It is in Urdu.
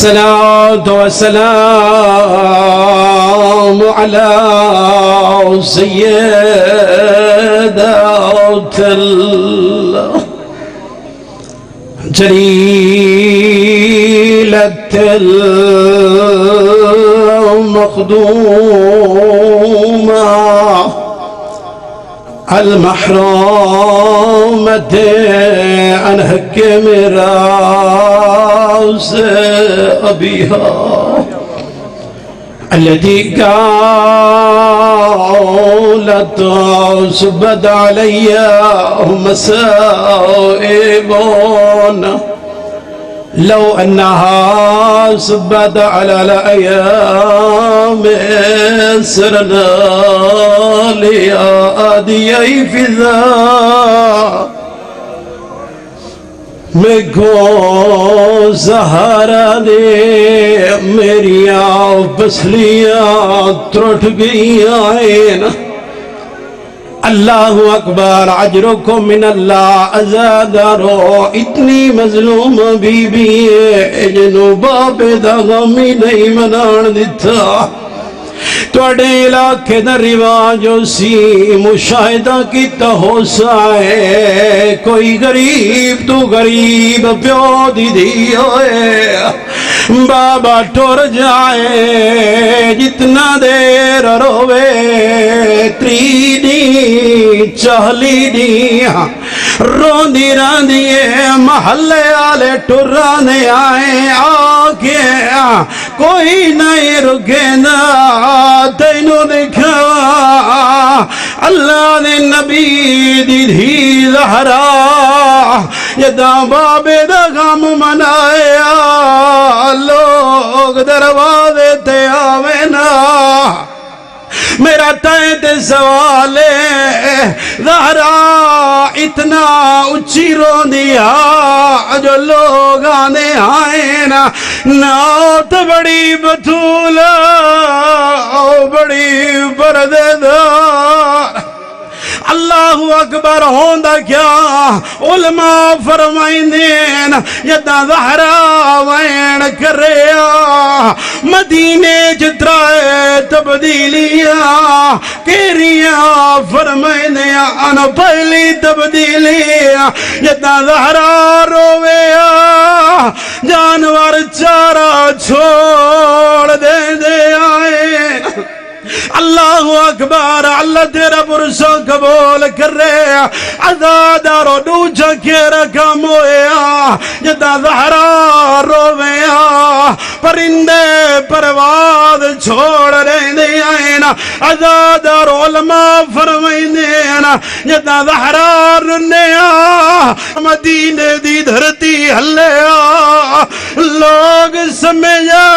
الصلاة والسلام على سيدات جليلة المخدومة المحرومة عن حق ميراث أبيها التي قالت سبت علي مصائب لو أنها سبت على الأيام سرنا لآدي فذا میں کو سہارا دے میری پسلیاں ترٹ گئی آئین اللہ اکبر اجرکم من اللہ ازادارو اتنی مظلوم بی بی ہے جنو باپ دا غمی نہیں منان دیتا توڑے علاقے دا رواجو سی مشاہدہ کی تحوسا ہے کوئی غریب تو غریب پیو دی دی ہوئے بابا ٹور جائے جتنا دیر روے تریدی چہلی دی روندی راندیے محلے آلے ٹرانے آئے آکے کوئی نہیں رکے نا تینو دکھا اللہ نے نبی دی دھی زہرا یدا بابے دا غم منایا لوگ دروازے تے آوے نا میرا تائید سوال ہے زہرا اتنا اچھی رو دیا جو لوگ آنے آئے نا نعت بڑی بطولہ بڑی پردے دار اللہ اکبر ہوندہ کیا علماء فرمائیں دین یدہ زہرا وین کریا مدینے جترائے تبدیلیاں کیریاں فرمائیں دیا انا پہلی تبدیلیاں یدہ زہرا رویا جانور چارہ چھوڑ دے دے آئے اللہ اکبر اللہ تیرا برسو قبول کر رہے عزادارو دوچا کیرا کم ہویا جدا زہرا رویا پرندے پرواز چھوڑ رہے دینا عزادارو علماء فرمائیں دینا جدا زہرا رنیا مدینے دی دھرتی ہلیا لوگ سمجھا